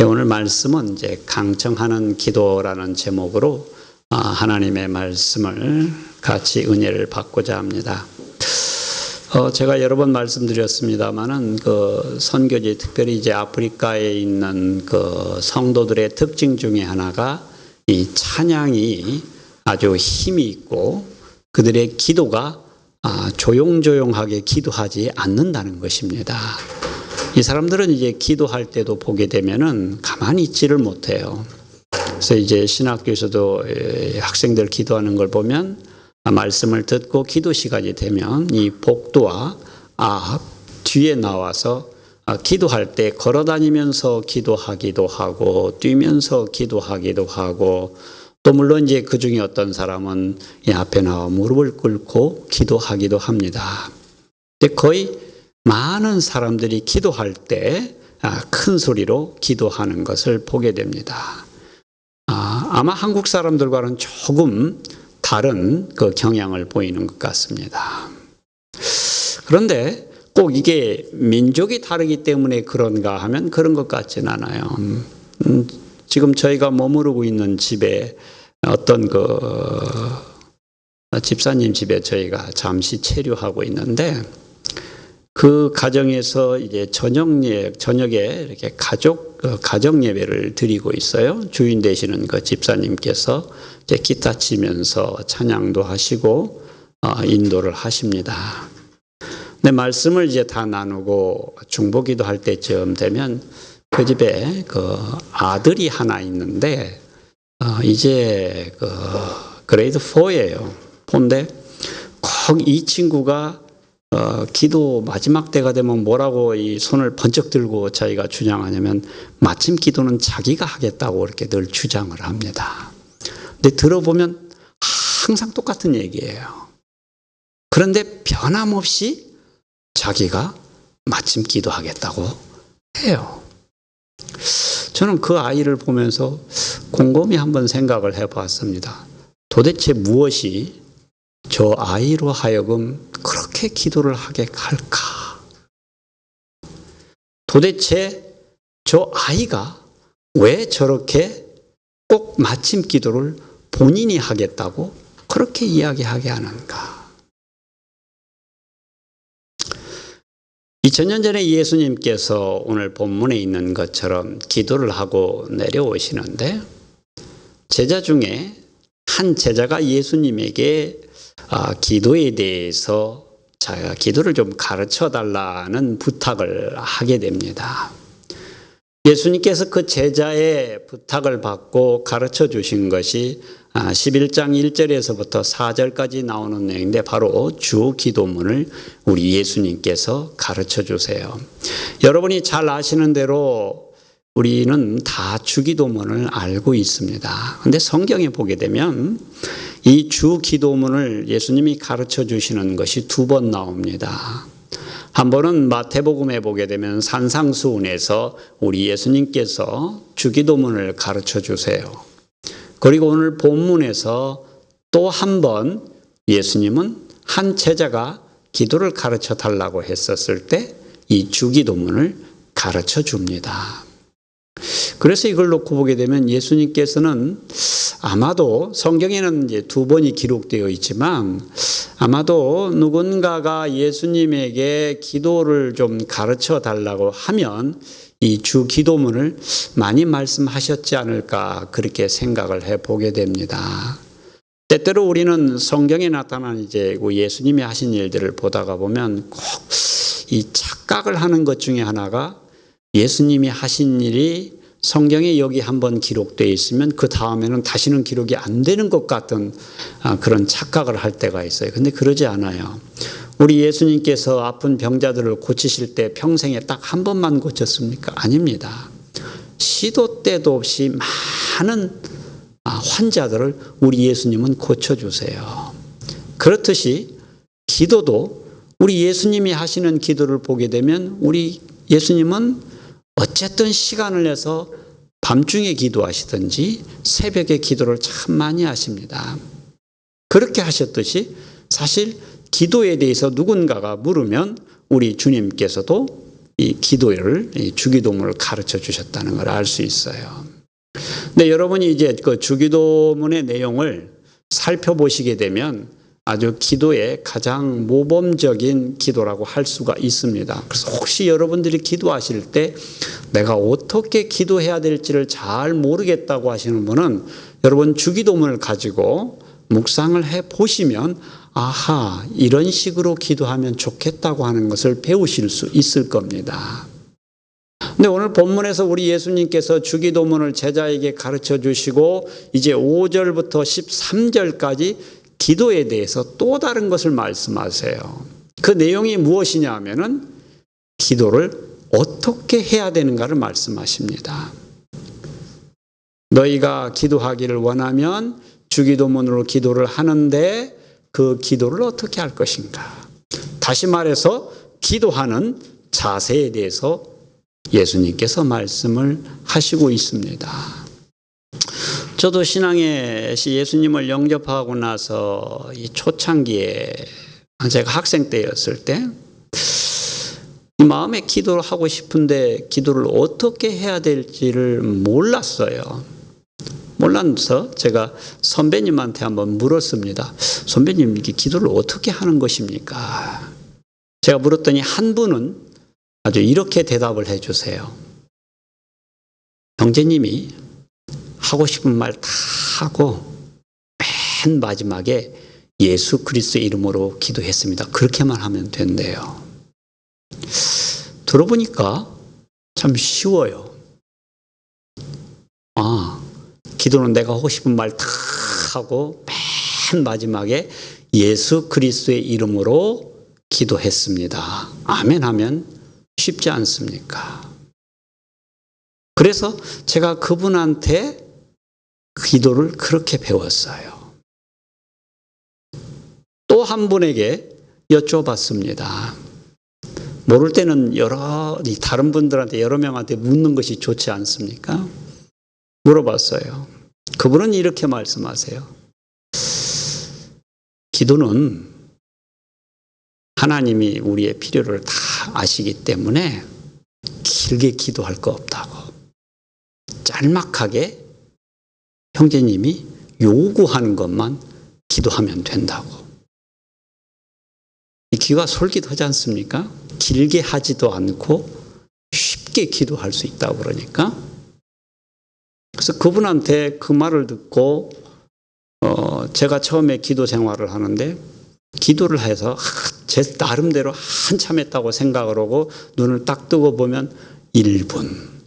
오늘 말씀은 이제 강청하는 기도라는 제목으로 하나님의 말씀을 같이 은혜를 받고자 합니다. 제가 여러 번 말씀드렸습니다만은 그 선교지, 특별히 이제 아프리카에 있는 그 성도들의 특징 중에 하나가 이 찬양이 아주 힘이 있고 그들의 기도가 조용조용하게 기도하지 않는다는 것입니다. 이 사람들은 이제 기도할 때도 보게 되면은 가만히 있지를 못해요. 그래서 이제 신학교에서도 학생들 기도하는 걸 보면 말씀을 듣고 기도 시간이 되면 이 복도와 뒤에 나와서 기도할 때 걸어다니면서 기도하기도 하고 뛰면서 기도하기도 하고 또 물론 이제 그 중에 어떤 사람은 이 앞에 나와 무릎을 꿇고 기도하기도 합니다. 근데 거의 많은 사람들이 기도할 때 큰 소리로 기도하는 것을 보게 됩니다. 아마 한국 사람들과는 조금 다른 그 경향을 보이는 것 같습니다. 그런데 꼭 이게 민족이 다르기 때문에 그런가 하면 그런 것 같진 않아요. 지금 저희가 머무르고 있는 집에 어떤 집사님 집에 저희가 잠시 체류하고 있는데 그 가정에서 이제 저녁에 이렇게 가정 예배를 드리고 있어요. 주인 되시는 그 집사님께서 이제 기타 치면서 찬양도 하시고 인도를 하십니다. 근데 말씀을 이제 다 나누고 중보기도 할 때쯤 되면 그 집에 그 아들이 하나 있는데 이제 그레이드 4예요. 4인데 꼭 이 친구가 기도 마지막 때가 되면 뭐라고 이 손을 번쩍 들고 자기가 주장하냐면 마침 기도는 자기가 하겠다고 이렇게 늘 주장을 합니다. 근데 들어보면 항상 똑같은 얘기예요. 그런데 변함없이 자기가 마침 기도하겠다고 해요. 저는 그 아이를 보면서 곰곰이 한번 생각을 해봤습니다. 도대체 무엇이 저 아이로 하여금 그렇게 기도를 하게 할까? 도대체 저 아이가 왜 저렇게 꼭 마침 기도를 본인이 하겠다고 그렇게 이야기하게 하는가? 2000년 전에 예수님께서 오늘 본문에 있는 것처럼 기도를 하고 내려오시는데 제자 중에 한 제자가 예수님에게 기도에 대해서 자기가 기도를 좀 가르쳐 달라는 부탁을 하게 됩니다. 예수님께서 그 제자의 부탁을 받고 가르쳐 주신 것이 11장 1절에서부터 4절까지 나오는 내용인데 바로 주 기도문을 우리 예수님께서 가르쳐 주세요. 여러분이 잘 아시는 대로 우리는 다 주기도문을 알고 있습니다. 그런데 성경에 보게 되면 이 주기도문을 예수님이 가르쳐 주시는 것이 두 번 나옵니다. 한 번은 마태복음에 보게 되면 산상수훈에서 우리 예수님께서 주기도문을 가르쳐 주세요. 그리고 오늘 본문에서 또 한 번 예수님은 한 제자가 기도를 가르쳐 달라고 했었을 때 이 주기도문을 가르쳐 줍니다. 그래서 이걸 놓고 보게 되면 예수님께서는 아마도 성경에는 이제 두 번이 기록되어 있지만 아마도 누군가가 예수님에게 기도를 좀 가르쳐 달라고 하면 이 주 기도문을 많이 말씀하셨지 않을까 그렇게 생각을 해보게 됩니다. 때때로 우리는 성경에 나타난 이제 예수님이 하신 일들을 보다가 보면 꼭 이 착각을 하는 것 중에 하나가 예수님이 하신 일이 성경에 여기 한번 기록되어 있으면 그 다음에는 다시는 기록이 안 되는 것 같은 그런 착각을 할 때가 있어요. 근데 그러지 않아요. 우리 예수님께서 아픈 병자들을 고치실 때 평생에 딱 한 번만 고쳤습니까? 아닙니다. 시도 때도 없이 많은 환자들을 우리 예수님은 고쳐주세요. 그렇듯이 기도도 우리 예수님이 하시는 기도를 보게 되면 우리 예수님은 어쨌든 시간을 내서 밤중에 기도하시든지 새벽에 기도를 참 많이 하십니다. 그렇게 하셨듯이 사실 기도에 대해서 누군가가 물으면 우리 주님께서도 이 기도를, 이 주기도문을 가르쳐 주셨다는 걸 알 수 있어요. 근데 여러분이 이제 그 주기도문의 내용을 살펴보시게 되면 아주 기도의 가장 모범적인 기도라고 할 수가 있습니다. 그래서 혹시 여러분들이 기도하실 때 내가 어떻게 기도해야 될지를 잘 모르겠다고 하시는 분은 여러분 주기도문을 가지고 묵상을 해 보시면 아하, 이런 식으로 기도하면 좋겠다고 하는 것을 배우실 수 있을 겁니다. 근데 오늘 본문에서 우리 예수님께서 주기도문을 제자에게 가르쳐 주시고 이제 5절부터 13절까지 기도에 대해서 또 다른 것을 말씀하세요. 그 내용이 무엇이냐 하면은 기도를 어떻게 해야 되는가를 말씀하십니다. 너희가 기도하기를 원하면 주기도문으로 기도를 하는데 그 기도를 어떻게 할 것인가? 다시 말해서 기도하는 자세에 대해서 예수님께서 말씀을 하시고 있습니다. 저도 신앙의 예수님을 영접하고 나서 이 초창기에 제가 학생 때였을 때 이 마음에 기도를 하고 싶은데 기도를 어떻게 해야 될지를 몰랐어요. 몰라서 제가 선배님한테 한번 물었습니다. 선배님, 이게 기도를 어떻게 하는 것입니까? 제가 물었더니 한 분은 아주 이렇게 대답을 해주세요. 형제님이 하고 싶은 말 다 하고 맨 마지막에 예수 그리스도의 이름으로 기도했습니다. 그렇게만 하면 된대요. 들어보니까 참 쉬워요. 기도는 내가 하고 싶은 말 다 하고 맨 마지막에 예수 그리스도의 이름으로 기도했습니다. 아멘 하면 쉽지 않습니까? 그래서 제가 그분한테 기도를 그렇게 배웠어요. 또 한 분에게 여쭤봤습니다. 모를 때는 다른 분들한테 여러 명한테 묻는 것이 좋지 않습니까? 물어봤어요. 그분은 이렇게 말씀하세요. 기도는 하나님이 우리의 필요를 다 아시기 때문에 길게 기도할 거 없다고. 짤막하게 형제님이 요구하는 것만 기도하면 된다고. 이 귀가 솔깃하지 않습니까? 길게 하지도 않고 쉽게 기도할 수 있다고 그러니까. 그래서 그분한테 그 말을 듣고 제가 처음에 기도 생활을 하는데 기도를 해서 제 나름대로 한참 했다고 생각을 하고 눈을 딱 뜨고 보면 1분.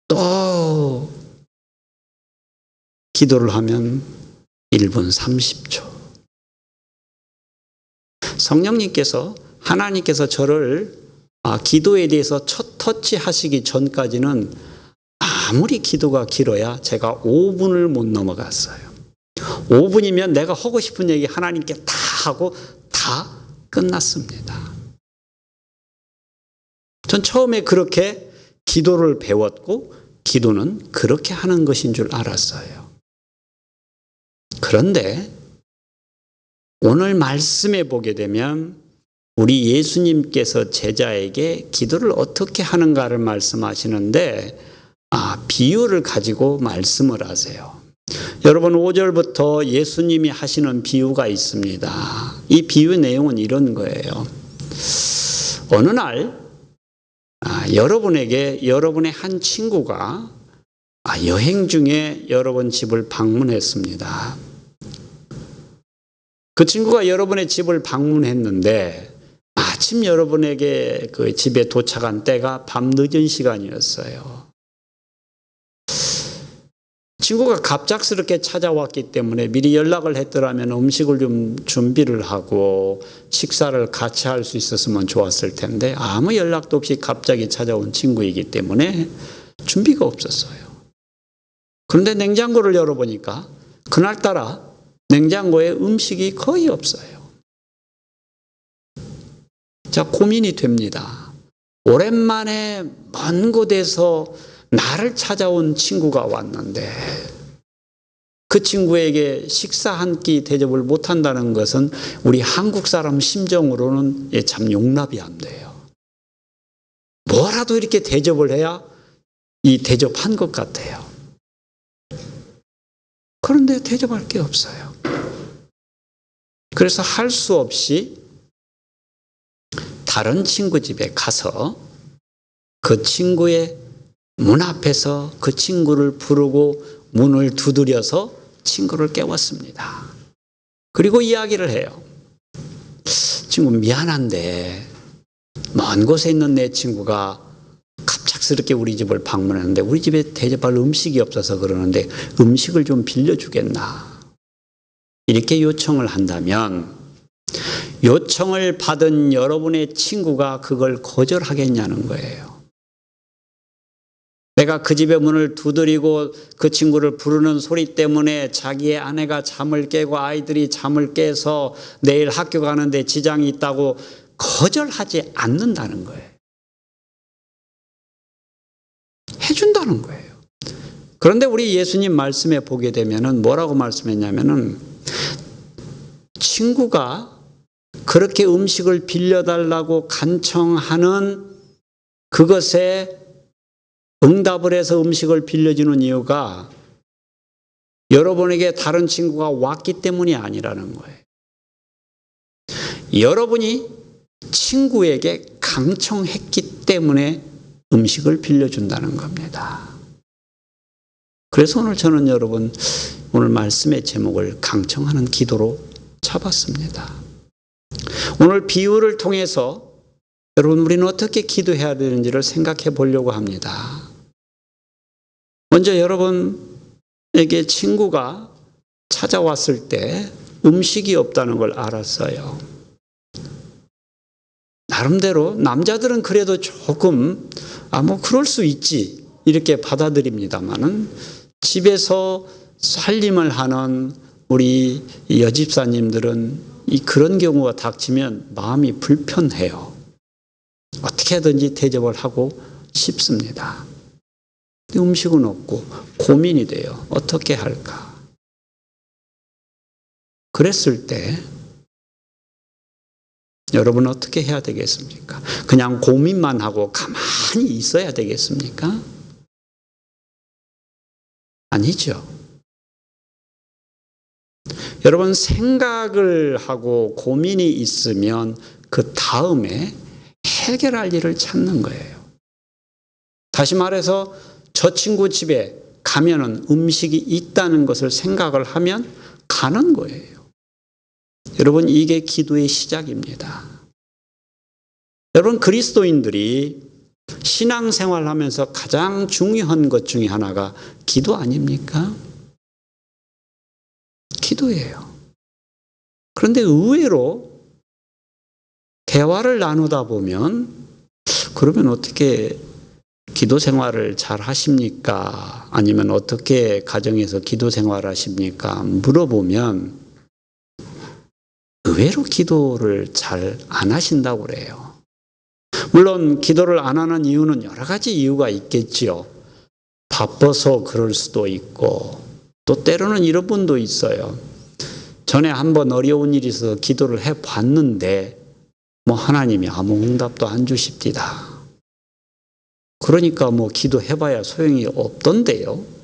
또 기도를 하면 1분 30초. 성령님께서 하나님께서 저를 기도에 대해서 첫 터치하시기 전까지는 아무리 기도가 길어야 제가 5분을 못 넘어갔어요. 5분이면 내가 하고 싶은 얘기 하나님께 다 하고 다 끝났습니다. 전 처음에 그렇게 기도를 배웠고 기도는 그렇게 하는 것인 줄 알았어요. 그런데 오늘 말씀에 보게 되면 우리 예수님께서 제자에게 기도를 어떻게 하는가를 말씀하시는데 비유를 가지고 말씀을 하세요. 여러분 5절부터 예수님이 하시는 비유가 있습니다. 이 비유 내용은 이런 거예요. 어느 날 여러분에게 여러분의 한 친구가 여행 중에 여러분 집을 방문했습니다. 그 친구가 여러분의 집을 방문했는데 마침 여러분에게 그 집에 도착한 때가 밤늦은 시간이었어요. 친구가 갑작스럽게 찾아왔기 때문에 미리 연락을 했더라면 음식을 좀 준비를 하고 식사를 같이 할 수 있었으면 좋았을 텐데 아무 연락도 없이 갑자기 찾아온 친구이기 때문에 준비가 없었어요. 그런데 냉장고를 열어보니까 그날따라 냉장고에 음식이 거의 없어요. 자, 고민이 됩니다. 오랜만에 먼 곳에서 나를 찾아온 친구가 왔는데 그 친구에게 식사 한 끼 대접을 못한다는 것은 우리 한국 사람 심정으로는 참 용납이 안 돼요. 뭐라도 이렇게 대접을 해야 이 대접한 것 같아요. 그런데 대접할 게 없어요. 그래서 할 수 없이 다른 친구 집에 가서 그 친구의 문 앞에서 그 친구를 부르고 문을 두드려서 친구를 깨웠습니다. 그리고 이야기를 해요. 친구 미안한데 먼 곳에 있는 내 친구가 갑작스럽게 우리 집을 방문했는데 우리 집에 대접할 음식이 없어서 그러는데 음식을 좀 빌려주겠나? 이렇게 요청을 한다면 요청을 받은 여러분의 친구가 그걸 거절하겠냐는 거예요. 내가 그 집의 문을 두드리고 그 친구를 부르는 소리 때문에 자기의 아내가 잠을 깨고 아이들이 잠을 깨서 내일 학교 가는데 지장이 있다고 거절하지 않는다는 거예요. 해준다는 거예요. 그런데 우리 예수님 말씀에 보게 되면은 뭐라고 말씀했냐면은 친구가 그렇게 음식을 빌려달라고 간청하는 그것에 응답을 해서 음식을 빌려주는 이유가 여러분에게 다른 친구가 왔기 때문이 아니라는 거예요. 여러분이 친구에게 강청했기 때문에 음식을 빌려준다는 겁니다. 그래서 오늘 저는 여러분 오늘 말씀의 제목을 강청하는 기도로 잡았습니다. 오늘 비유를 통해서 여러분 우리는 어떻게 기도해야 되는지를 생각해 보려고 합니다. 먼저 여러분에게 친구가 찾아왔을 때 음식이 없다는 걸 알았어요. 나름대로 남자들은 그래도 조금 뭐 그럴 수 있지 이렇게 받아들입니다만은 집에서 살림을 하는 우리 여집사님들은 그런 경우가 닥치면 마음이 불편해요. 어떻게든지 대접을 하고 싶습니다. 음식은 없고 고민이 돼요. 어떻게 할까? 그랬을 때 여러분 어떻게 해야 되겠습니까? 그냥 고민만 하고 가만히 있어야 되겠습니까? 아니죠. 여러분 생각을 하고 고민이 있으면 그 다음에 해결할 일을 찾는 거예요. 다시 말해서 저 친구 집에 가면은 음식이 있다는 것을 생각을 하면 가는 거예요. 여러분 이게 기도의 시작입니다. 여러분 그리스도인들이 신앙생활하면서 가장 중요한 것 중에 하나가 기도 아닙니까? 기도예요. 그런데 의외로 대화를 나누다 보면 그러면 어떻게 기도 생활을 잘 하십니까? 아니면 어떻게 가정에서 기도 생활 하십니까? 물어보면 의외로 기도를 잘 안 하신다고 그래요. 물론 기도를 안 하는 이유는 여러 가지 이유가 있겠지요. 바빠서 그럴 수도 있고 또 때로는 이런 분도 있어요. 전에 한번 어려운 일이 있어서 기도를 해봤는데 하나님이 아무 응답도 안 주십디다. 그러니까 기도해봐야 소용이 없던데요.